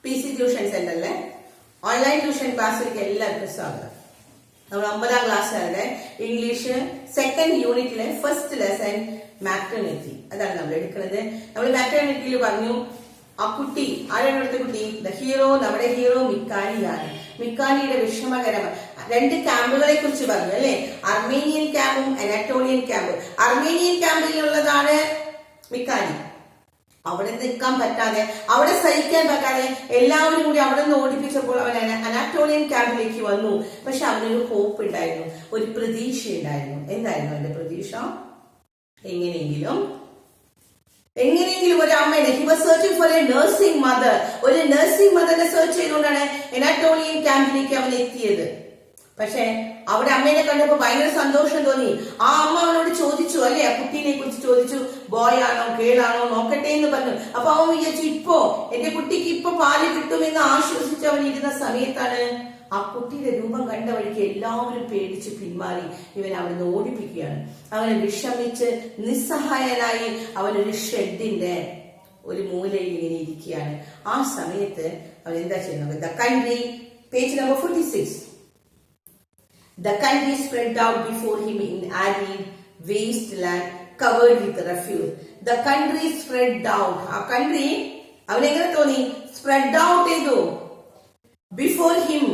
PC tuition സെന്ററിലെ online tuition ക്ലാസ്സിലേക്ക് എല്ലാവർക്കും സ്വാഗതം. നമ്മൾ 9ാം ക്ലാസ്സുകാരുടെ ഇംഗ്ലീഷ് സെക്കൻഡ് യൂണിറ്റിലെ ഫസ്റ്റ് ലെസൺ മാറ്റർനിറ്റി അതാണ് നമ്മൾ എടുക്കുന്നത്. നമ്മൾ മാറ്റർനിറ്റിയിൽ പറഞ്ഞു ആ കുട്ടി ആരാണ് അടുത്ത കുട്ടി? ദ ഹീറോ, നമ്മുടെ ഹീറോ മിക്കാനിയാണ്. മിക്കാനിയുടെ വിഷമകരമായ 2 ക്യാമ്പുകളെ കുറിച്ച് പറഞ്ഞു അല്ലെ, അർമേനിയൻ ക്യാമ്പും അനാറ്റോളിയൻ ക്യാമ്പും. അർമേനിയൻ ക്യാമ്പിലുള്ളതാണ് മിക്കാനി. അവിടെ നിൽക്കാൻ പറ്റാതെ, അവിടെ സഹിക്കാൻ പറ്റാതെ എല്ലാവരും കൂടി അവിടെ നിന്ന് ഓടിപ്പിച്ചപ്പോൾ അവൻ അനാറ്റോളിയൻ ക്യാമ്പിലേക്ക് വന്നു. പക്ഷെ അവനൊരു ഹോപ്പ് ഉണ്ടായിരുന്നു, ഒരു പ്രതീക്ഷ ഉണ്ടായിരുന്നു. എന്തായിരുന്നു അവന്റെ പ്രതീക്ഷ? എങ്ങനെയെങ്കിലും ഒരു അമ്മേനെ, he was searching for A nursing mother, ഒരു നഴ്സിംഗ് മദറിനെ സെർച്ച് ചെയ്തുകൊണ്ടാണ് അനാറ്റോളിയൻ ക്യാമ്പിലേക്ക് അവൻ എത്തിയത്. പക്ഷെ അവിടെ അമ്മേനെ കണ്ടപ്പോ ഭയങ്കര സന്തോഷം തോന്നി. ആ അമ്മ അവനോട് ചോദിച്ചു അല്ലെ, ആ കുട്ടീനെ കുറിച്ച് ചോദിച്ചു, ബോയ് ആണോ ഗേൾ ആണോ നോക്കട്ടെ എന്ന് പറഞ്ഞു. അപ്പൊ അവൻ വിചാരിച്ചു ഇപ്പോ എന്റെ കുട്ടിക്ക് ഇപ്പൊ പാല് കിട്ടുമെന്ന് ആശ്വസിച്ച് അവൻ ഇരുന്ന സമയത്താണ് ആ കുട്ടിയുടെ രൂപം കണ്ട വഴിക്ക് എല്ലാവരും പേടിച്ച് പിന്മാറി. ഇവൻ അവിടുന്ന് ഓടിപ്പിക്കുകയാണ്. അവനെ വിഷമിച്ച് നിസ്സഹായനായി അവനൊരു ഷെഡിന്റെ ഒരു മൂലയിൽ ഇങ്ങനെ ഇരിക്കുകയാണ്. ആ സമയത്ത് അവൻ എന്താ ചെയ്യുന്നത്? The country, page number 46. The country spread out before him in arid wasteland covered with refuse. The country spread out. ആ country അവൻ എങ്ങനെ തോന്നി? spread out ചെയ്തു. Before him,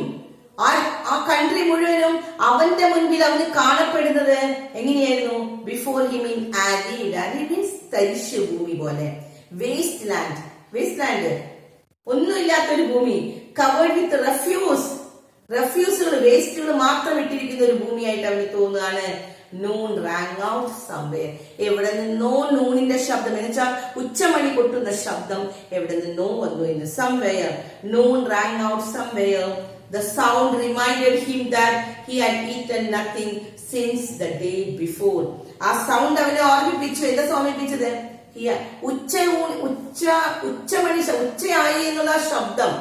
ആ കൺട്രി മുഴുവനും അവന്റെ മുൻപിൽ അവന് കാണപ്പെടുന്നത് എങ്ങനെയായിരുന്നു? Before him in arid. Arid means തരിശ് ഭൂമി പോലെ. വേസ്റ്റ് ലാൻഡ് ഒന്നുമില്ലാത്തൊരു ഭൂമി. കവേർഡ് വിത്ത് റെഫ്യൂസുകൾ, വേസ്റ്റുകൾ മാത്രം ഇട്ടിരിക്കുന്ന ഒരു ഭൂമിയായിട്ട് അവന് തോന്നുകയാണ്. Noon rang out somewhere. എവിടെ നിന്നോ നൂണിന്റെ ശബ്ദം എന്ന് വെച്ചാൽ ഉച്ചമണി കൊട്ടുന്ന ശബ്ദം എവിടെ നിന്നോ വന്നു എന്ന്. Somewhere, noon rang out somewhere. The sound reminded him that he had eaten nothing since the day before. ആ സൗണ്ട് അവനെ ഓർമ്മിപ്പിച്ചു. എന്താ ഓർമ്മിപ്പിച്ചത്? ഉച്ചയായി എന്നുള്ള ശബ്ദം,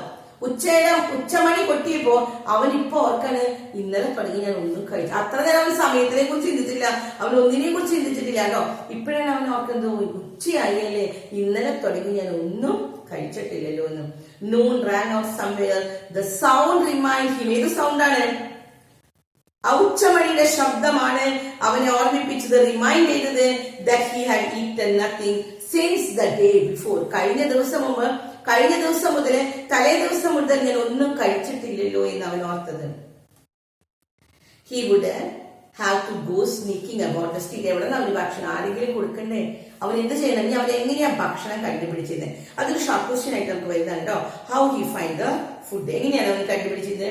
ഉച്ചമണി കൊട്ടിയപ്പോ അവൻ ഇപ്പൊ ഓർക്കാണ്, ഇന്നലെ തുടങ്ങി ഞാൻ ഒന്നും കഴിച്ചു. അത്ര നേരം അവൻ സമയത്തിനെ കുറിച്ച് ചിന്തിച്ചില്ല, അവൻ ഒന്നിനെ കുറിച്ച് ചിന്തിച്ചിട്ടില്ല കേട്ടോ. ഇപ്പോഴാണ് അവൻ ഓർക്കുന്നത്, ഉച്ചയായി അല്ലേ, ഇന്നലെ തുടങ്ങി ഞാൻ ഒന്നും കഴിച്ചിട്ടില്ലല്ലോ എന്ന്. Noon rang out somewhere. The sound remind him. ഏത് സൗണ്ടാണ്? ഉച്ചമണിയുടെ ശബ്ദമാണ് അവനെ ഓർമ്മിപ്പിച്ചത്, റിമൈൻഡ് ചെയ്തത് that he had eaten nothing since the day before. കഴിഞ്ഞ ദിവസം മുതൽ, തലേ ദിവസം മുതൽ ഞാൻ ഒന്നും കഴിച്ചിട്ടില്ലല്ലോ എന്ന് അവൻ ഓർത്തത്. He would have to go sneaking about the street. എവിടെ നിന്ന് അവന് ഭക്ഷണം ആരെങ്കിലും കൊടുക്കണ്ടേ? അവൻ എന്ത് ചെയ്യണം? ഇനി അവൻ എങ്ങനെയാ ഭക്ഷണം കണ്ടുപിടിച്ചത്? അതൊരു ഷോർട്ട് ക്വസ്റ്റ്യൻ ആയിട്ട് നമുക്ക് വരുന്നുണ്ടോ. How he find the food? എങ്ങനെയാണ് അവൻ കണ്ടുപിടിച്ചത്?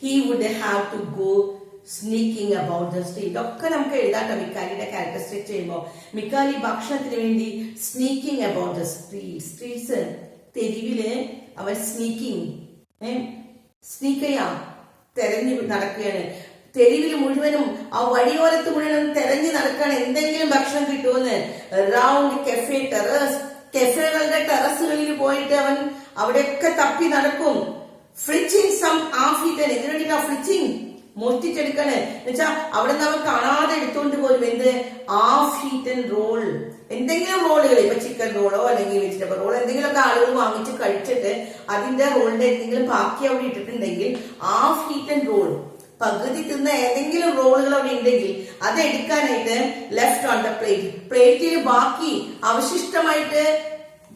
He would have to go sneaking about the street. ഒക്കെ നമുക്ക് എഴുതാട്ടോ മിക്കാലിയുടെ ക്യാരക്ടറിസ്റ്റിക് ചെയ്യുമ്പോൾ. മിക്കാലി ഭക്ഷണത്തിന് വേണ്ടി സ്നീക്കിംഗ് അബൌട്ട് ദ സ്ട്രീറ്റ്സ്, തെരുവില് അവൻ സ്നീക്കയാ തെരഞ്ഞു നടക്കുകയാണ്. തെരുവിൽ മുഴുവനും, ആ വഴിയോരത്ത് മുഴുവനും തെരഞ്ഞു നടക്കുകയാണ് എന്തെങ്കിലും ഭക്ഷണം കിട്ടുമെന്ന്. റൗണ്ട് കെഫേകളുടെ ടെറസുകളിൽ പോയിട്ട് അവൻ അവിടെയൊക്കെ തപ്പി നടക്കും. ഫ്രിച്ചിങ് സം ഹാഫ് ഈറ്റൻ. ഇതിനു വേണ്ടിട്ടാ ഫ്രിച്ചിങ്, മോഷ്ടിച്ചെടുക്കാണ്. എന്നുവെച്ചാ അവിടെ നിന്ന് അവൻ കാണാതെ എടുത്തുകൊണ്ട് പോലും എന്ത്, ഹാഫ് ഈറ്റൻ റോൾ, എന്തെങ്കിലും റോളുകൾ, ഇപ്പൊ ചിക്കൻ റോളോ അല്ലെങ്കിൽ വെജിറ്റബിൾ റോളോ എന്തെങ്കിലുമൊക്കെ ആളുകൾ വാങ്ങിച്ച് കഴിച്ചിട്ട് അതിന്റെ റോളിന്റെ എന്തെങ്കിലും ബാക്കി അവിടെ ഇട്ടിട്ടുണ്ടെങ്കിൽ ഹാഫ് ഈറ്റൻ റോൾ, പകുതി തിന്ന ഏതെങ്കിലും റോളുകൾ അവിടെ ഉണ്ടെങ്കിൽ അത് എടുക്കാനായിട്ട് ലെഫ്റ്റ് ഓൺ ദ പ്ലേറ്റിൽ ബാക്കി അവശിഷ്ടമായിട്ട്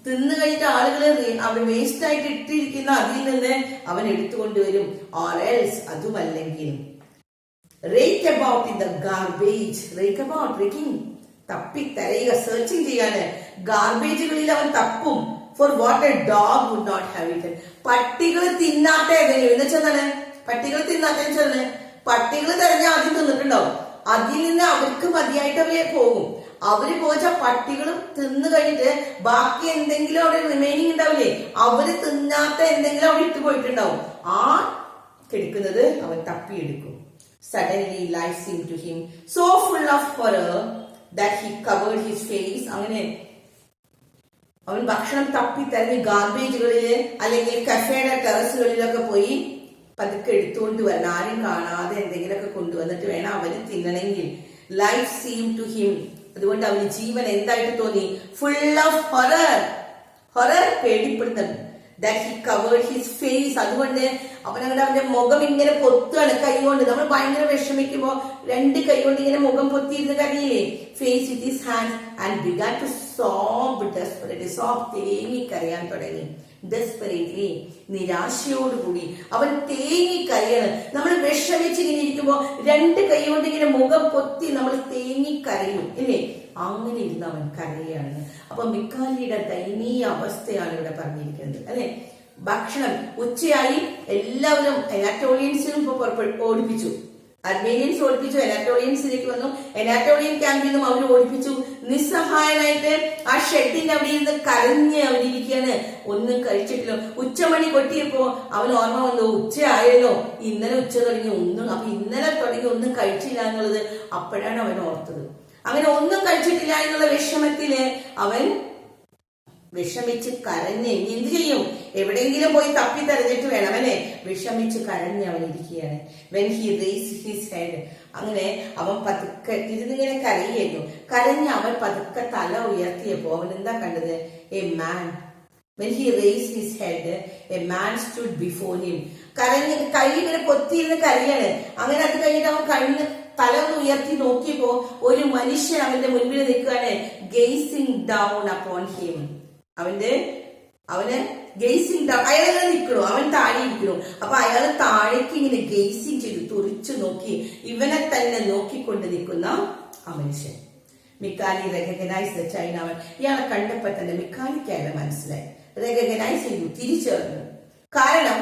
തിന്നു കഴിഞ്ഞിട്ട് ആളുകൾ അവിടെ വേസ്റ്റ് ആയിട്ട് ഇട്ടിരിക്കുന്ന അതിൽ നിന്ന് അവൻ എടുത്തുകൊണ്ടുവരും. ഓർ എൽസ്, അതുമല്ലെങ്കിൽ rake about in the garbage. Raking, തപ്പി തരയുക, സെർച്ചിങ് ചെയ്യാണ്. ഗാർബേജുകളിൽ അവൻ തപ്പും. For what a dog would not have eaten. പട്ടികൾ തിന്നാത്ത ഏതെങ്കിലും, എന്ന് വെച്ചാൽ പട്ടികൾ തിന്നാത്ത, പട്ടികൾ തെരഞ്ഞ ആദ്യം തിന്നിട്ടുണ്ടാവും. അതിൽ നിന്ന് അവർക്ക് മതിയായിട്ട് അവരെ പോകും. അവര് പോച്ച പട്ടികളും തിന്നു കഴിഞ്ഞിട്ട് ബാക്കി എന്തെങ്കിലും അവിടെ റിമൈനിങ് ഉണ്ടാവില്ലേ, അവര് തിന്നാത്ത എന്തെങ്കിലും അവിടെ ഇട്ട് പോയിട്ടുണ്ടാവും. ആ കിടക്കുന്നത് അവൻ തപ്പിയെടുക്കും. Suddenly life seem to him so full of horror that he covered his face. അങ്ങനെ അവൻ ഭക്ഷണം തപ്പി തെരഞ്ഞ് ഗാർബേജുകളില് അല്ലെങ്കിൽ കഫേയുടെ ടെറസുകളിലൊക്കെ പോയി പതുക്കെ എടുത്തുകൊണ്ട് വരണം. ആരും കാണാതെ എന്തെങ്കിലുമൊക്കെ കൊണ്ടുവന്നിട്ട് വേണം അവന് തിന്നണമെങ്കിൽ. ലൈഫ് സീം ടു ഹിം, അതുകൊണ്ട് അവന് ജീവൻ എന്തായിട്ട് തോന്നി? ഫുൾ ഓഫ് ഹൊറർ, പേടിപ്പെടുത്തുന്നത്. that he covered his face. അതുകൊണ്ട് അവനങ്ങനെ അവന്റെ മുഖം ഇങ്ങനെ പൊത്തുകയാണ് കൈ കൊണ്ട്. നമ്മൾ ഭയങ്കര വിഷമിക്കുമ്പോ രണ്ട് കൈ കൊണ്ട് ഇങ്ങനെ മുഖം പൊത്തിയിരുന്ന് കരയില്ലേ, face with his hand and began to sob desperately. sob തേങ്ങിക്കരയാൻ തുടങ്ങി. ഡെസ്പെറേറ്റ്ലി, നിരാശയോടുകൂടി അവൻ തേങ്ങിക്കരയാണ്. നമ്മൾ വിഷമിച്ചിങ്ങനെ ഇരിക്കുമ്പോ രണ്ട് കൈ കൊണ്ട് ഇങ്ങനെ മുഖം പൊത്തി നമ്മൾ തേങ്ങിക്കരയും ഇല്ലേ, അങ്ങനെ ഇരുന്ന് അവൻ കരയാണ്. അപ്പൊ മിക്കാലിയുടെ ദയനീയ അവസ്ഥയാണ് ഇവിടെ പറഞ്ഞിരിക്കുന്നത് അല്ലെ. ഭക്ഷണം ഉച്ചയായി, എല്ലാവരും അനാറ്റോളിയൻസിനും ഓടിപ്പിച്ചു. അർമേനിയൻസ് ഓടിപ്പിച്ചു, അനാറ്റോളിയൻസിലേക്ക് വന്നു. അനാറ്റോളിയൻ ക്യാമ്പിൽ നിന്നും അവർ ഓടിപ്പിച്ചു. നിസ്സഹായനായിട്ട് ആ ഷെഡിന്റെ അവിടെ ഇരുന്ന് കരഞ്ഞ് അവരിയ്ക്കുകയാണ്. ഒന്നും കഴിച്ചിട്ടില്ല. ഉച്ചമണി കൊട്ടിയപ്പോ അവൻ ഓർമ്മ വന്നു, ഉച്ചയായല്ലോ, ഇന്നലെ ഉച്ച തുടങ്ങി ഇന്നലെ തുടങ്ങി ഒന്നും കഴിച്ചില്ല എന്നുള്ളത് അപ്പോഴാണ് അവൻ ഓർത്തത്. അങ്ങനെ ഒന്നും കഴിച്ചിട്ടില്ല എന്നുള്ള വിഷമത്തില് അവൻ വിഷമിച്ച് കരഞ്ഞ് ഇനി എന്ത് ചെയ്യും, എവിടെയെങ്കിലും പോയി തപ്പി തെരഞ്ഞിട്ട് വേണം അല്ലെ, വിഷമിച്ച് കരഞ്ഞ് അവൻ ഇരിക്കുകയാണ്. When he raise his head, അങ്ങനെ അവൻ പതുക്കെ ഇരുന്നിങ്ങനെ കരയായിരുന്നു. കരഞ്ഞ് അവൻ പതുക്കെ തല ഉയർത്തിയപ്പോ അവൻ എന്താ കണ്ടത്, a man. When he raised his head, a man stood before him. കരഞ്ഞ് കൈ ഇങ്ങനെ പൊത്തിയിരുന്ന് കരയാണ്. അങ്ങനെ അത് കഴിഞ്ഞിട്ട് അവൻ തല ഒന്ന് ഉയർത്തി നോക്കിയപ്പോ ഒരു മനുഷ്യൻ അവന്റെ മുൻപിൽ നിൽക്കുകയാണ്. Gazing down upon him. അവന് ഗേസിംഗ് ഡൗൺ, അയാളെ നിൽക്കണു, അവൻ താഴെ ഇരിക്കണു. അപ്പൊ അയാൾ താഴേക്ക് ഇങ്ങനെ ഗേസിംഗ് ചെയ്തു, തുറിച്ചു നോക്കി, ഇവനെ തന്നെ നോക്കിക്കൊണ്ട് നിൽക്കുന്ന ആ മനുഷ്യൻ. Mikali recognise the Chinaman. ഇയാളെ കണ്ടപ്പോ തന്നെ മിക്കാലിക്ക് അയാളെ മനസ്സിലായി, റെക്കഗ്നൈസ് ചെയ്തു, തിരിച്ചറിഞ്ഞു. കാരണം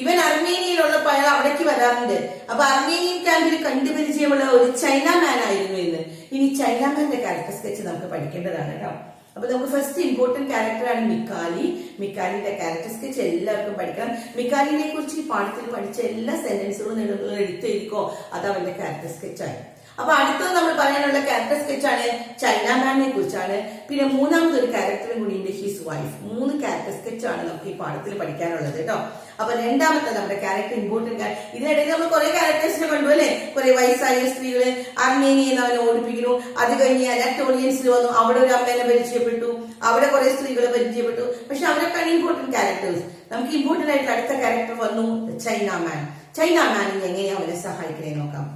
ഇവൻ അർമേനിയയിലുള്ളപ്പോൾ അയാൾ അവിടേക്ക് വരാറുണ്ട്. അപ്പൊ അർമേനിയൻ ക്യാമ്പിൽ കണ്ടുപരിചയമുള്ള ഒരു ചൈനാമാൻ ആയിരുന്നു എന്ന്. ഇനി ചൈനാമാന്റെ ക്യാരക്ടർ സ്കെച്ച് നമുക്ക് പഠിക്കേണ്ടതാണ് കേട്ടോ. അപ്പൊ നമുക്ക് ഫസ്റ്റ് ഇമ്പോർട്ടന്റ് ക്യാരക്ടറാണ് മിക്കാലി. മിക്കാലിന്റെ ക്യാരക്ടർ സ്കെച്ച് എല്ലാവർക്കും പഠിക്കണം. മിക്കാലിനെ കുറിച്ച് ഈ പാഠത്തിൽ പഠിച്ച എല്ലാ സെന്റൻസുകളും നിങ്ങൾ എടുത്തെഴുതിക്കോ, അത് അവന്റെ ക്യാരക്ടർ സ്കെച്ചായി. അപ്പൊ അടുത്തത് നമ്മൾ പറയാനുള്ള ക്യാരക്ടർ സ്കെച്ചാണ് ചൈനാമാനെ കുറിച്ചാണ്. പിന്നെ മൂന്നാമതൊരു ക്യാരക്ടറും കൂടി ഉണ്ട്, ഹിസ് വൈഫ്. 3 ക്യാരക്ടർ സ്കെച്ചാണ് നമുക്ക് ഈ പാഠത്തിൽ പഠിക്കാനുള്ളത് കേട്ടോ. അപ്പൊ രണ്ടാമത്തെ നമ്മുടെ ക്യാരക്ടർ ഇമ്പോർട്ടന്റ്. ഇതിനിടയിൽ നമ്മൾ കുറെ ക്യാരക്ടേഴ്സിനെ കണ്ടു അല്ലെ. കുറെ വയസ്സായ സ്ത്രീകള് അർമേനിയയിൽ അവനെ ഓടിപ്പിക്കുന്നു. അത് കഴിഞ്ഞ് അനാറ്റോളിയൻസിൽ വന്നു, അവിടെ ഒരു അമ്മേനെ പരിചയപ്പെട്ടു, അവിടെ കുറെ സ്ത്രീകളെ പരിചയപ്പെട്ടു. പക്ഷെ അവരൊക്കെയാണ് ഇമ്പോർട്ടന്റ് ക്യാരക്ടേഴ്സ്. നമുക്ക് ഇമ്പോർട്ടന്റ് ആയിട്ട് അടുത്ത ക്യാരക്ടർ വന്നു ചൈനാമാൻ. ചൈനാമാനിനെ എങ്ങനെയാ അവനെ സഹായിക്കണേ നോക്കാം.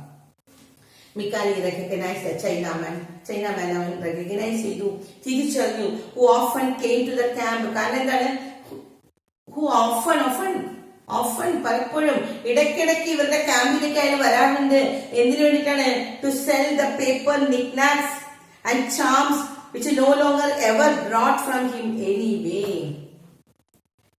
Mikali recognise Chinaman. ചൈനാമാൻ അവൻ റെക്കഗ്നൈസ് ചെയ്തു, തിരിച്ചറിഞ്ഞു. Who often came to the camp. കാരണം എന്താണ്, ഹു ഓഫൻ പലപ്പോഴും ഇടയ്ക്കിടയ്ക്ക് ഇവരുടെ ക്യാമ്പിലേക്ക് അയാൾ വരാറുണ്ട്. എന്തിനു വേണ്ടിയിട്ടാണ്, to sell the paper knickknacks and charms which no longer ever brought from him anyway.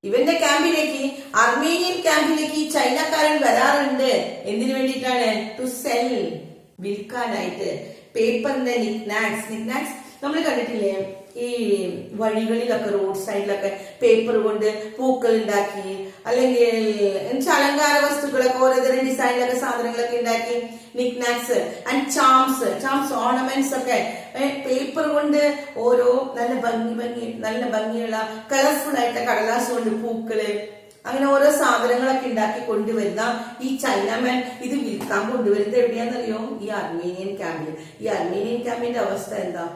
ഇവന്റെ ക്യാമ്പിലേക്ക്, അർമേനിയൻ ക്യാമ്പിലേക്ക് ഈ ചൈനക്കാരൻ വരാറുണ്ട്. എന്തിനു വേണ്ടിയിട്ടാണ്, ടു സെൽ, വിൽക്കാനായിട്ട്. പേപ്പറിന്റെ നിക്നാക്സ് നമ്മൾ കണ്ടിട്ടില്ലേ, ഈ വഴികളിലൊക്കെ റോഡ് സൈഡിലൊക്കെ പേപ്പർ കൊണ്ട് പൂക്കൾ ഉണ്ടാക്കി, അല്ലെങ്കിൽ അലങ്കാര വസ്തുക്കളൊക്കെ ഓരോതരം ഡിസൈനിലൊക്കെ സാധനങ്ങളൊക്കെ ഉണ്ടാക്കി. നിക്നാക്സ് ആൻഡ് ചാംസ് ഓർണമെന്റ്സ് ഒക്കെ പേപ്പർ കൊണ്ട് ഓരോ നല്ല ഭംഗിയുള്ള കളർഫുൾ ആയിട്ട് കടലാസ് കൊണ്ട് പൂക്കള്, അങ്ങനെ ഓരോ സാധനങ്ങളൊക്കെ ഉണ്ടാക്കി കൊണ്ടുവരുന്ന ഈ ചൈനാമാൻ ഇത് വിൽക്കാൻ കൊണ്ടുവരുന്നത് എവിടെയാണെന്നറിയോ, ഈ അർമേനിയൻ ക്യാമ്പിൽ. ഈ അർമേനിയൻ ക്യാമ്പിന്റെ അവസ്ഥ എന്താ,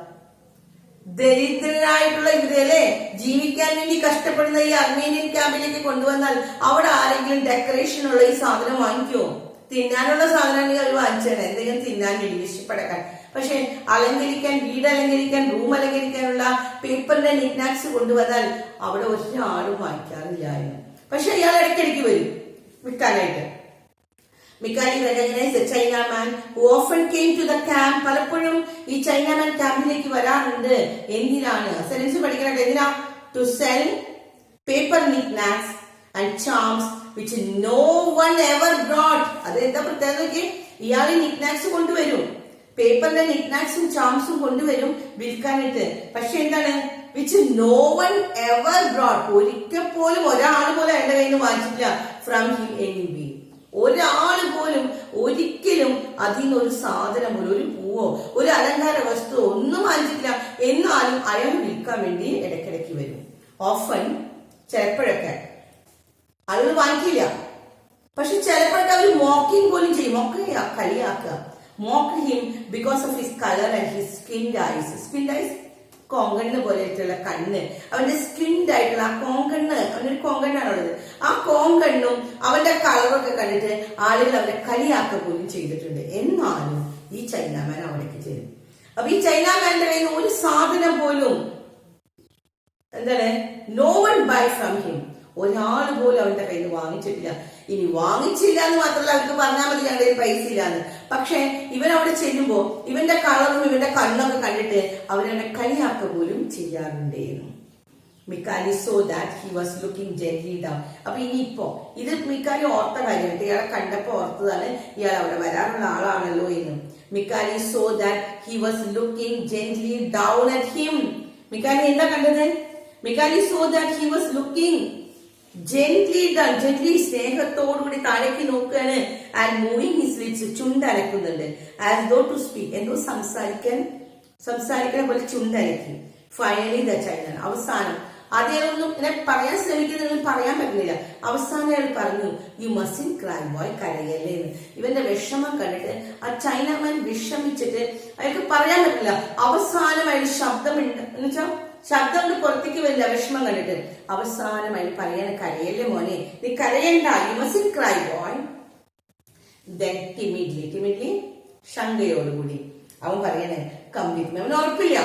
ദരിദ്രരായിട്ടുള്ള ഇവരല്ലേ ജീവിക്കാൻ വേണ്ടി കഷ്ടപ്പെടുന്ന ഈ അർമേനിയൻ ക്യാമ്പിലേക്ക് കൊണ്ടുവന്നാൽ അവിടെ ആരെങ്കിലും ഡെക്കറേഷനുള്ള ഈ സാധനം വാങ്ങിക്കുമോ? തിന്നാനുള്ള സാധനമാണെങ്കിൽ അവർ വാങ്ങിച്ചാണ്, എന്തെങ്കിലും തിന്നാൻ വേണ്ടി വിശപ്പടക്കാൻ. പക്ഷെ അലങ്കരിക്കാൻ, വീട് അലങ്കരിക്കാൻ, റൂം അലങ്കരിക്കാനുള്ള പേപ്പറിന്റെ നിക്നാക്സ് കൊണ്ടുവന്നാൽ അവിടെ ഒരാളും വാങ്ങിക്കാറില്ലായിരുന്നു. പക്ഷെ ഇയാൾ ഇടയ്ക്കിടയ്ക്ക് വരും വിൽക്കാനായിട്ട്. Mikali recognise the Chinaman who often came to the camp. പലപ്പോഴും ഈ ചൈനാമാൻ ക്യാമ്പിലേക്ക് വരാറുണ്ട്. എന്തിനാണ്, സെൻസ് പഠിക്കാനായിട്ട്. എന്തിനാ, to sell paper knickknacks and charms which no one ever brought. അത് എന്താ പ്രത്യേകത, ഇയാൾ നിക്നാക്സ് കൊണ്ടുവരും, പേപ്പറിന്റെ നിക്നാക്സും ചാംസും കൊണ്ടുവരും വിൽക്കാനായിട്ട്. പക്ഷെ എന്താണ്, which no one ever brought. ഒരിക്കൽ പോലും ഒരാൾ പോലും അയാളുടെ കയ്യിൽ നിന്ന് വാങ്ങിച്ചിട്ടില്ല. From him anyway. ഒരാൾ പോലും ഒരിക്കലും അതിൽ നിന്ന് ഒരു സാധനം പോലും, ഒരു പൂവോ ഒരു അലങ്കാര വസ്തുവോ ഒന്നും വാങ്ങിച്ചിട്ടില്ല. എന്നാലും അയാൾ വിൽക്കാൻ വേണ്ടി ഇടയ്ക്കിടയ്ക്ക് വരും. ഓഫൻ, ചിലപ്പോഴൊക്കെ ആളുകൾ വാങ്ങിക്കില്ല. പക്ഷെ ചിലപ്പോഴൊക്കെ അവർ മോക്കിംഗ് പോലും ചെയ്യും, കളിയാക്കുക. Mock him because of his colour and his skinned eyes. കോങ്കണ്ണ് പോലെയായിട്ടുള്ള കണ്ണ്, അവന്റെ സ്കിൻഡ് ആയിട്ടുള്ള ആ കോങ്കണ്ണ്, അവനൊരു കോങ്കണ്ണാണ് ഉള്ളത്. ആ കോങ്കണ്ണും അവന്റെ കളറൊക്കെ കണ്ടിട്ട് ആളുകൾ അവരെ കളിയാക്കുക പോലും ചെയ്തിട്ടുണ്ട്. എന്നാലും ഈ ചൈനാമാൻ അവിടേക്ക് ചെയ്തു. അപ്പൊ ഈ ചൈനാമാന്റെ കയ്യിൽ നിന്ന് ഒരു സാധനം പോലും എന്താണ്, no one buy from him, ഒരാൾ പോലും അവന്റെ കയ്യിൽ നിന്ന് വാങ്ങിച്ചിട്ടില്ല. ഇനി വാങ്ങിച്ചില്ല എന്ന് മാത്രമല്ല, അവർക്ക് പറഞ്ഞാൽ മതി ഞങ്ങളുടെ കയ്യിൽ പൈസ ഇല്ലാന്ന്. പക്ഷെ ഇവൻ അവിടെ ചെല്ലുമ്പോ ഇവന്റെ കളറും ഇവന്റെ കണ്ണൊക്കെ കണ്ടിട്ട് അവരവനെ കളിയാക്കുക പോലും ചെയ്യാറുണ്ടായിരുന്നു. മിക്കാലി saw that he was looking gently down. അപ്പൊ ഇനിയിപ്പോ ഇത് മിക്കാലി ഓർത്ത കാര്യമായിട്ട് ഇയാളെ കണ്ടപ്പോ ഓർത്തതാണ് ഇയാൾ അവിടെ വരാനുള്ള ആളാണല്ലോ എന്ന്. Mikali saw that he was looking gently down at him. Mikali എന്താ കണ്ടത്? Mikali saw that he was looking gently down, gently സ്നേഹത്തോടുകൂടി താഴേക്ക് നോക്കുകയാണ്. ആൻഡ് മൂവിങ് ഹിസ് ലിപ്സ്, ചുണ്ടനക്കുന്നുണ്ട്. ആസ് ദോ ടു സ്പീക്ക്, എന്തോ സംസാരിക്കുന്ന പോലെ ചുണ്ടനക്കി. ഫൈനലി ദ ചൈന, അവസാനം അദ്ദേഹമൊന്നും ഇങ്ങനെ പറയാൻ ശ്രമിക്കുന്നതൊന്നും പറയാൻ പറ്റുന്നില്ല. അവസാനം അയാൾ പറഞ്ഞു, യു മസ്റ്റിൻ ക്രൈ ബോയ്, കരയല്ലേ എന്ന്. ഇവന്റെ വിഷമം കണ്ടിട്ട് ആ ചൈനാമാൻ വിഷമിച്ചിട്ട് അയാൾക്ക് പറയാൻ പറ്റില്ല. അവസാനം അയാൾ ശബ്ദമുണ്ട് എന്ന് വെച്ചാൽ ശബ്ദം കൊണ്ട് പുറത്തേക്ക് വരില്ല വിഷമം കണ്ടിട്ട്. അവസാനം അയാൾ പറയാണ്, കരയല്ലേ മോനെ, നീ കരയണ്ട, യു മസ്റ്റിൻ ക്രൈ ബോയ്. ദെൻ ടിമിഡ്ലി ശങ്കയോടുകൂടി അവൻ പറയണേ, കം വിത്ത് മീ. അവൻ ഉറപ്പില്ല,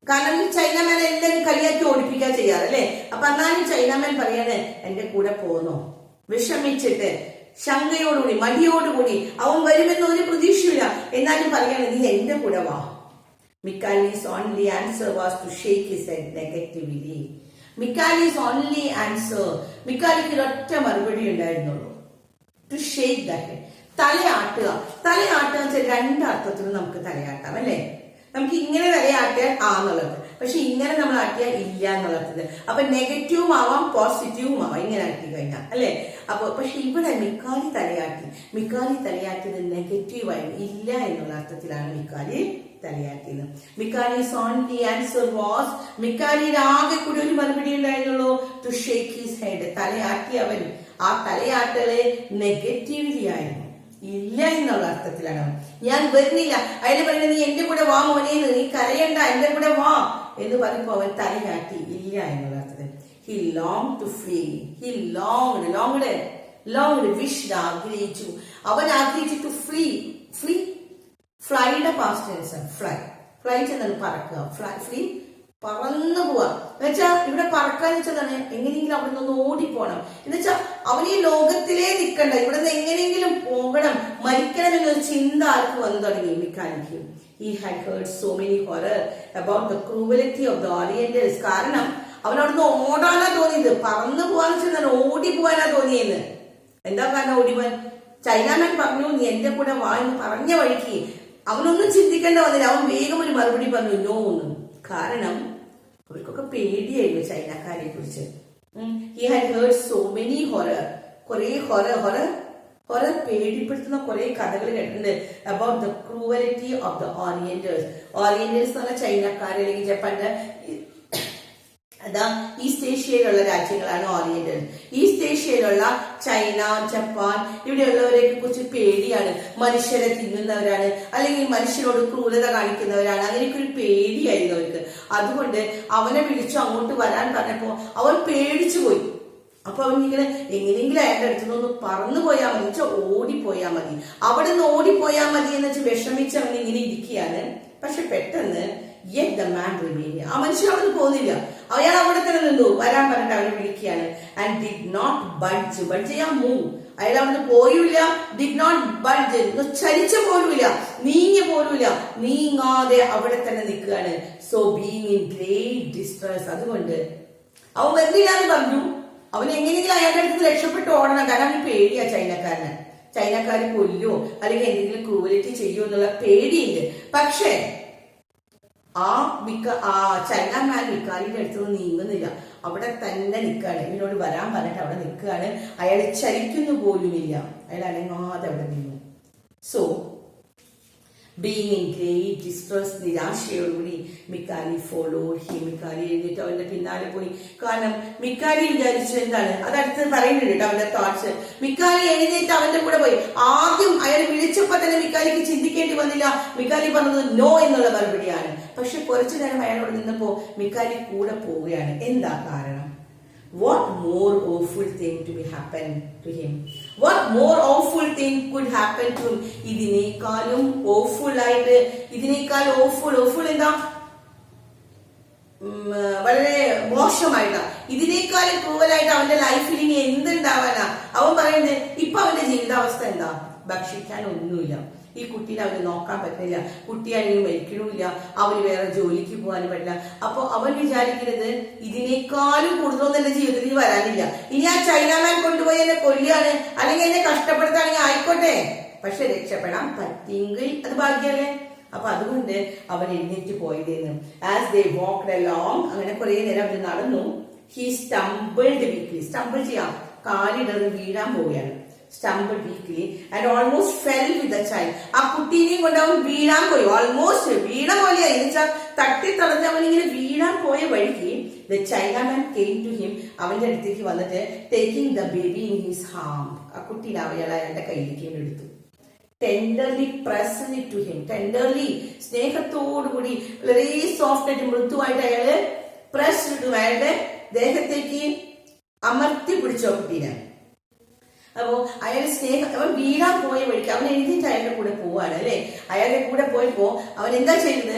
കാരണം ഈ ചൈനാമാൻ എല്ലാവരും കളിയാക്കി ഓടിപ്പിക്കാൻ ചെയ്യാറ് അല്ലെ. അപ്പൊ എന്നാലും ചൈനാമാൻ പറയാണ്, എന്റെ കൂടെ പോന്നോ. വിഷമിച്ചിട്ട് ശങ്കയോടുകൂടി മടിയോടുകൂടി അവൻ വരുമെന്ന് ഒരു പ്രതീക്ഷയില്ല. എന്നാലും പറയാണ്, നീ എന്റെ കൂടെ വാ. Mikali's only answer was to shake his head negatively. Mikali's only answer, മിക്കാലിക്ക് ഒരൊറ്റ മറുപടി ഉണ്ടായിരുന്നുള്ളൂ, ടു ഷേക്ക് ദ ഹെഡ്, തലയാട്ടുക. തലയാട്ടുക വെച്ചാൽ രണ്ടർത്ഥത്തിലും നമുക്ക് തലയാട്ടാം അല്ലെ. നമുക്ക് ഇങ്ങനെ തലയാട്ടിയാൽ ആ എന്നുള്ളത്, പക്ഷെ ഇങ്ങനെ നമ്മൾ ആട്ടിയാൽ ഇല്ല എന്നുള്ളത്. അപ്പൊ നെഗറ്റീവും ആവാം പോസിറ്റീവും ആവാം ഇങ്ങനെ ആട്ടി കഴിഞ്ഞാൽ അല്ലെ. അപ്പൊ പക്ഷെ ഇവിടെ മിക്കാലി തലയാട്ടിയത് നെഗറ്റീവായി, ഇല്ല എന്നുള്ള അർത്ഥത്തിലാണ് മിക്കാലി തലയാട്ടിയത്. മിക്കാലി's only answer was, മിക്കാലിയുടെ ആകെ കൂടി ഒരു മറുപടി ഉണ്ടായിരുന്നുള്ളൂ, ടു ഷേക്ക് ഹിസ് ഹെഡ്, തലയാട്ടി. അവൻ ആ തലയാട്ടലെ നെഗറ്റീവ്ലി ആയിരുന്നു, ഇല്ല എന്നുള്ള അർത്ഥത്തിലാണ്. ഞാൻ വരുന്നില്ല, അയാൾ പറയുന്നത്, നീ എന്റെ കൂടെ വാ മോനെ, നീ കരയണ്ട, എന്റെ കൂടെ വാ എന്ന് പറയുമ്പോ അവൻ തലയാട്ടി, ഇല്ല എന്നുള്ള അർത്ഥത്തിൽ. He longed to flee. He longed, wished, ആഗ്രഹിച്ചു. അവൻ ആഗ്രഹിച്ചു to flee. ഫ്ലൈയുടെ പാസ്റ്റ് ടെൻസ്, ഫ്ലൈ ചെന്നാണ് പറക്കുക. ഫ്ലീ പറന്നു പോവാ എന്നുവെച്ചാ, ഇവിടെ പറക്കാന്ന് വെച്ചാൽ എങ്ങനെയെങ്കിലും അവിടെ നിന്ന് ഓടിപ്പോണം എന്നുവെച്ചാ, അവൻ ഈ ലോകത്തിലേ നിൽക്കണ്ട, ഇവിടെ നിന്ന് എങ്ങനെയെങ്കിലും പോകണം, മരിക്കണം എന്നൊരു ചിന്ത ആർക്ക് വന്നു തുടങ്ങി മിക്കാലിക്ക്. He had heard so many horror about the cruelty of the Orientals. കാരണം അവൻ അവിടുന്ന് ഓടാനാ തോന്നിയത്, പറന്നു പോവാന്ന് വെച്ചാൽ ഓടി പോവാനാ തോന്നിയെന്ന്. എന്താ കാരണം ഓടിപ്പോവാൻ? ചൈനാമാൻ പറഞ്ഞു, നീ എന്റെ കൂടെ വാ എന്ന് പറഞ്ഞ വഴിക്ക് അവനൊന്നും ചിന്തിക്കേണ്ട വന്നില്ല. അവൻ വേഗം ഒരു മറുപടി പറഞ്ഞു, നോ എന്ന്. കാരണം അവർക്കൊക്കെ പേടിയായിരുന്നു ചൈനക്കാരെ കുറിച്ച്. He had heard so many horror, കുറെ ഹൊറർ പേടിപ്പെടുത്തുന്ന കുറെ കഥകൾ കേട്ടിട്ടുണ്ട്. About the cruelty of the orientals. Orientals എന്ന് പറഞ്ഞാൽ ചൈനക്കാർ അല്ലെങ്കിൽ ജപ്പാന്റെ അതാ ഈസ്റ്റ് ഏഷ്യയിലുള്ള രാജ്യങ്ങളാണ് ഓറിയന്റൽ. ഈസ്റ്റ് ഏഷ്യയിലുള്ള ചൈന, ജപ്പാൻ ഇവിടെയുള്ളവരെ കുറിച്ച് പേടിയാണ്. മനുഷ്യരെ തിന്നുന്നവരാണ്, അല്ലെങ്കിൽ മനുഷ്യരോട് ക്രൂരത കാണിക്കുന്നവരാണ്, അങ്ങനെയൊക്കെ ഒരു പേടിയായിരുന്നു അവർക്ക്. അതുകൊണ്ട് അവനെ വിളിച്ചു അങ്ങോട്ട് വരാൻ പറഞ്ഞപ്പോ അവൻ പേടിച്ചു പോയി. അപ്പൊ അവൻ ഇങ്ങനെ എങ്ങനെയെങ്കിലും അയാളുടെ അടുത്തുനിന്ന് പറന്നു പോയാൽ മതി, വെച്ചാൽ ഓടിപ്പോയാ മതി, അവിടെ നിന്ന് ഓടിപ്പോയാ മതി എന്ന് വെച്ചാൽ വിഷമിച്ച് അവൻ ഇങ്ങനെ ഇരിക്കുകയാണ്. പക്ഷെ പെട്ടെന്ന് yet the man remained. ആ മനുഷ്യൻ അവിടെ നിന്ന് പോകുന്നില്ല, അയാൾ അവിടെ തന്നെ നിന്നു. വരാൻ പറഞ്ഞിട്ട് അവനെ വിളിക്കുകയാണ്. ആൻഡ് ഡിഡ് നോട്ട് ബഡ്ജ് ചെയ്യാൻ മൂവ്. അയാൾ അവിടുന്ന് പോയില്ല. ഡിഡ് നോട്ട് ബഡ്ജ്, ചലിച്ച പോലുമില്ല, നീങ്ങി പോലുമില്ല, നീങ്ങാതെ അവിടെ തന്നെ നിൽക്കുകയാണ്. So being in great distress. അതുകൊണ്ട് അവൻ വരുന്നില്ല എന്ന് പറഞ്ഞു. അവൻ എങ്ങനെയെങ്കിലും അയാളുടെ അടുത്ത് രക്ഷപ്പെട്ട് ഓടണം, കാരണം അവന് പേടിയാ ചൈനക്കാരന്. ചൈനക്കാർ കൊല്ലുമോ അല്ലെങ്കിൽ എന്തെങ്കിലും ക്രൂവലിറ്റി ചെയ്യുമോ എന്നുള്ള പേടിയുണ്ട്. പക്ഷേ ആ ചൈനാമാൻ മിക്കാലിന്റെ അടുത്തൊന്നും നീങ്ങുന്നില്ല, അവിടെ തന്നെ നിൽക്കുകയാണ്. ഇവനോട് വരാൻ പറഞ്ഞിട്ട് അവിടെ നിൽക്കുകയാണ്. അയാൾ ചലിക്കുന്നു പോലുമില്ല, അയാൾ അനങ്ങാതെ അവിടെ നിന്നു. So being in great distress, നിരാശയോടുകൂടി മിക്കാലി ഫോളോഡ് ഹിം. മിക്കാലി എഴുന്നേറ്റ് അവന്റെ പിന്നാലെ പോയി. കാരണം മിക്കാലി വിചാരിച്ചു എന്താണ്, അത് അടുത്ത് പറയുന്നുണ്ട് കേട്ടോ അവന്റെ തോട്ട്സ്. മിക്കാലി എഴുന്നേറ്റ് അവന്റെ കൂടെ പോയി. ആദ്യം അയാൾ വിളിച്ചപ്പോ തന്നെ മിക്കാലിക്ക് ചിന്തിക്കേണ്ടി വന്നില്ല. മിക്കാലി പറഞ്ഞത് നോ എന്നുള്ള മറുപടിയാണ്. പക്ഷെ കുറച്ചു നേരം അയാളോട് നിന്നപ്പോ മിക്കാലി കൂടെ പോവുകയാണ്. എന്താ കാരണം? What more awful thing to be happen to him? What more awful thing could happen to him? ഇതിനേക്കാളും awful ആയിട്ട്, ഇതിനേക്കാൾ awful എന്താ, വളരെ മോശമായിട്ടാ, ഇതിനേക്കാളും ക്രൂവലായിട്ട് അവന്റെ ലൈഫിൽ ഇനി എന്തുണ്ടാവാനാ? അവൻ പറയുന്നത് ഇപ്പൊ അവന്റെ ജീവിതാവസ്ഥ എന്താ? ഭക്ഷിക്കാൻ ഒന്നുമില്ല, ഈ കുട്ടീനെ അവന് നോക്കാൻ പറ്റില്ല, കുട്ടിയാണെങ്കിൽ മരിക്കണമില്ല, അവന് വേറെ ജോലിക്ക് പോകാനും പറ്റില്ല. അപ്പൊ അവൻ വിചാരിക്കുന്നത് ഇതിനേക്കാളും കൂടുതലൊന്നും എന്റെ ജീവിതത്തിൽ വരാനില്ല. ഇനി ആ ചൈനാമാൻ കൊണ്ടുപോയി എന്നെ കൊല്ലുകയാണ് അല്ലെങ്കിൽ എന്നെ കഷ്ടപ്പെടുത്താണെങ്കിൽ ആയിക്കോട്ടെ, പക്ഷെ രക്ഷപ്പെടാൻ പറ്റിയെങ്കിൽ അത് ഭാഗ്യല്ലേ. അപ്പൊ അതുകൊണ്ട് അവൻ എഴുന്നേറ്റ് പോയതെന്ന്. ആസ് ദേ വാക്ക്ഡ് അലോങ്, അങ്ങനെ കുറെ നേരം അവർ നടന്നു. ഹി സ്റ്റംബിൾഡ് വീക്ക്ലി, സ്റ്റംബിൾ ചെയ്യാം, കാലിടർന്ന് വീഴാൻ പോവുകയാണ്. stumbled weakly and almost fell with the child. ആ കുട്ടീനെയും കൊണ്ട് അവൻ വീഴാൻ പോയി. ഓൾമോസ്റ്റ് വീണ പോലെയായി, എന്നുവെച്ചാൽ തട്ടി തടഞ്ഞ് അവൻ ഇങ്ങനെ വീഴാൻ പോയ വഴിക്ക് the Chinaman came to him, അവന്റെ അടുത്തേക്ക് വന്നിട്ട് taking the baby in his arm, ആ കുട്ടീനെ അയാളുടെ കയ്യിലേക്ക് എടുത്തു. Tenderly pressed it to him, tenderly സ്നേഹത്തോടുകൂടി വളരെ സോഫ്റ്റ് ആയിട്ട് മൃദുവായിട്ട് അയാള് പ്രസ് ഇട്ടു, അയാളുടെ ദേഹത്തേക്ക് അമർത്തി പിടിച്ചു കുട്ടീനെ. അപ്പോ അയാൾ അവൻ വീഴാൻ പോയ വഴിക്ക് അവൻ എഴുതിയിട്ട് അയാളുടെ കൂടെ പോവാണ് അല്ലെ. അയാളുടെ കൂടെ പോയപ്പോ അവൻ എന്താ ചെയ്തത്?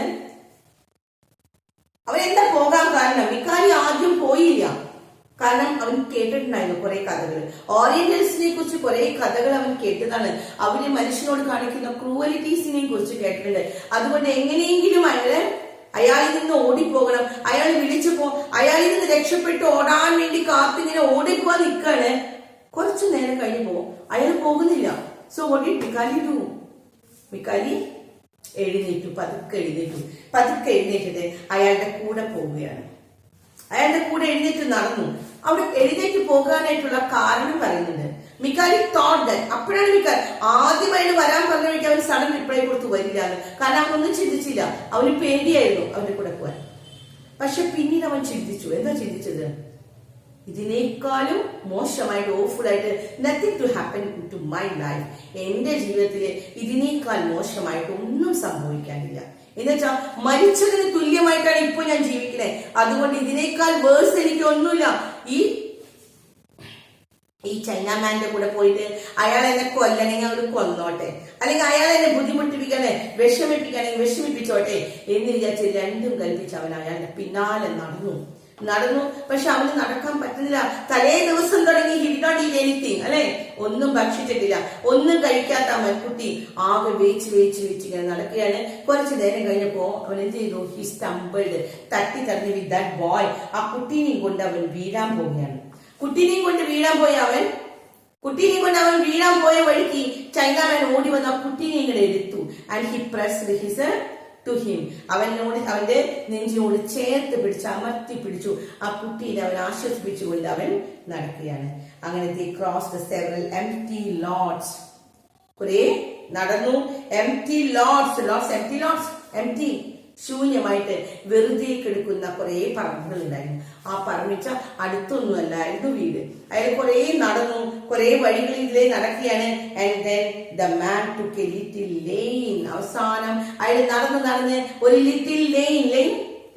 അവൻ എന്താ പോകാൻ കാരണം? മിക്കാലി ആദ്യം പോയില്ല. കാരണം അവൻ കേട്ടിട്ടുണ്ടായിരുന്നു കുറെ കഥകൾ, ഓറിയന്റൽസിനെ കുറിച്ച് കുറെ കഥകൾ അവൻ കേട്ടതാണ്. അവര് മനുഷ്യനോട് കാണിക്കുന്ന ക്രൂവലിറ്റീസിനെ കുറിച്ച് കേട്ടിട്ടുണ്ട്. അതുകൊണ്ട് എങ്ങനെയെങ്കിലും അയാളിൽ നിന്ന് ഓടിപ്പോകണം. അയാൾ വിളിച്ചപ്പോ അയാളിൽ നിന്ന് രക്ഷപ്പെട്ട് ഓടാൻ വേണ്ടി കാത്തിങ്ങനെ ഓടിപ്പോവാൻ നിൽക്കാണ്. കുറച്ചു നേരം കഴിഞ്ഞപ്പോ അയാൾ പോകുന്നില്ല. So what did മിക്കാലി do? മിക്കാലി എഴുന്നേറ്റു, പതുക്കെ എഴുന്നേറ്റിട്ട് അയാളുടെ കൂടെ പോവുകയാണ്. അയാളുടെ കൂടെ എഴുന്നേറ്റ് നടന്നു. അവിടെ എഴുന്നേറ്റ് പോകാനായിട്ടുള്ള കാരണം പറയുന്നുണ്ട്. മിക്കാലി തോട്ട് ദാറ്റ്, അപ്പോഴാണ് മിക്കാലി ആദ്യമായിട്ട് വരാൻ പറഞ്ഞ വഴിക്ക് അവൻ സഡൻ റിപ്ലൈ കൊടുത്ത് വരില്ല. കാരണം അവനൊന്നും ചിന്തിച്ചില്ല, അവന് പേടിയായിരുന്നു അവന്റെ കൂടെ പോവാൻ. പക്ഷെ പിന്നീട് അവൻ ചിന്തിച്ചു. എന്താ ചിന്തിച്ചത്? ഇതിനേക്കാളും മോശമായിട്ട് ഓഫുൾ ആയിട്ട് nothing to happen to my life, എന്റെ ജീവിതത്തില് ഇതിനേക്കാൾ മോശമായിട്ട് ഒന്നും സംഭവിക്കാനില്ല. എന്നുവെച്ചാൽ മരിച്ചതിന് തുല്യമായിട്ടാണ് ഇപ്പൊ ഞാൻ ജീവിക്കുന്നത്. അതുകൊണ്ട് ഇതിനേക്കാൾ വേഴ്സ് എനിക്ക് ഒന്നുമില്ല. ഈ ചൈനാമാന്റെ കൂടെ പോയിട്ട് അയാൾ എന്നെ കൊല്ലണെങ്കിൽ അവർ കൊന്നോട്ടെ, അല്ലെങ്കിൽ അയാൾ എന്നെ ബുദ്ധിമുട്ടിപ്പിക്കണേ, വിഷമിപ്പിച്ചോട്ടെ എന്ന് വിചാരിച്ച് രണ്ടും കൽപ്പിച്ച് അവൻ അയാളുടെ പിന്നാലെ നടന്നു. പക്ഷെ അവന് നടക്കാൻ പറ്റുന്നില്ല. തലേ ദിവസം തുടങ്ങി he did not eat anything അല്ലെ, ഒന്നും ഭക്ഷിച്ചിട്ടില്ല, ഒന്നും കഴിക്കാത്ത കുട്ടി ആകെ വേച്ച് ഇങ്ങനെ നടക്കുകയാണ്. കുറച്ചു നേരം കഴിഞ്ഞപ്പോ അവൻ എന്ത് ചെയ്തു? ഹി സ്റ്റംബിൾഡ്, തട്ടി തടഞ്ഞു വിത്ത് ദാറ്റ് ബോയ്. ആ കുട്ടീനെയും കൊണ്ട് അവൻ വീഴാൻ പോവുകയാണ്. കുട്ടീനെയും കൊണ്ട് അവൻ വീഴാൻ പോയ വഴിക്ക് ചൈനാമാൻ ഓടി വന്ന് ആ കുട്ടീനെ ഇങ്ങനെ എടുത്തു. And he pressed his to him, അവന്റെ നെഞ്ചിനോട് ചേർത്ത് പിടിച്ച് അമർത്തി പിടിച്ചു. ആ കുട്ടീനെ അവൻ ആശ്വസിപ്പിച്ചുകൊണ്ട് അവൻ നടക്കുകയാണ്. അങ്ങനെ they crossed several empty lots, കുറെ നടന്നു. empty lots, empty, ശൂന്യമായിട്ട് വെറുതെ കിടക്കുന്ന കുറെ പറമ്പുകൾ ഉണ്ടായിരുന്നു. ആ പറമ്പിച്ച അടുത്തൊന്നുമല്ലായിരുന്നു വീട്. അയാൾ കുറെ നടന്നു, കുറെ വഴികളിലേ നടക്കുകയാണ്. and then the man took a little lane, അവസാനം അയാൾ നടന്ന് ഒരു ലിറ്റിൽ lane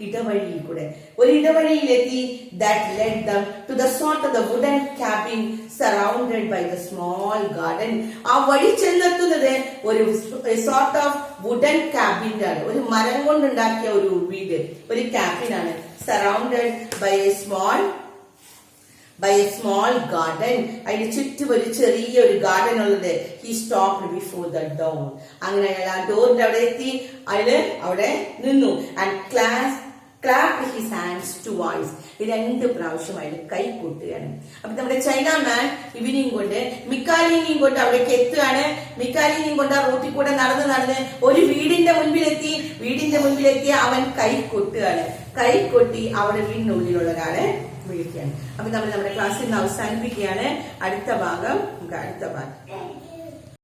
ഇടവഴിയിൽ കൂടെ ഒരു ഇടവഴിയിലെത്തി. that led them to the sort of the wooden cabin surrounded by the small garden. ആ വഴി ചെന്നെത്തുന്നത് ഒരു sort of wooden cabin ആണ്, ഒരു മരം കൊണ്ടുണ്ടാക്കിയ ഒരു വീട്, ഒരു cabin-ആണ്. surrounded by a small garden, അതിന് ചുറ്റും ഒരു ചെറിയൊരു ഗാർഡൻ ഉള്ളത്. he stopped before the door, അങ്ങനെ അയാൾ ആ ഡോറിന്റെ അവിടെ എത്തി. അയാള് അവിടെ നിന്നു. and clapped his hands twice, രണ്ട് പ്രാവശ്യം അയാൾ കൈ കൊട്ടുകയാണ്. അപ്പൊ നമ്മുടെ ചൈനാമാൻ ഇവനെയും കൊണ്ട് മിക്കാലിനെയും കൊണ്ട് അവിടേക്ക് എത്തുകയാണ്. മിക്കാലിനെയും കൊണ്ട് ആ റോട്ടിൽ കൂടെ നടന്ന് ഒരു വീടിന്റെ മുൻപിലെത്തി അവൻ കൈ കൊട്ടുകയാണ്. കൈ കൊട്ടി അവിടെ വീടിനുള്ളിലുള്ള ഒരാളെ വിളിക്കുകയാണ്. അപ്പൊ നമ്മൾ നമ്മുടെ ക്ലാസ്സിൽ നിന്ന് അവസാനിപ്പിക്കുകയാണ്. അടുത്ത ഭാഗം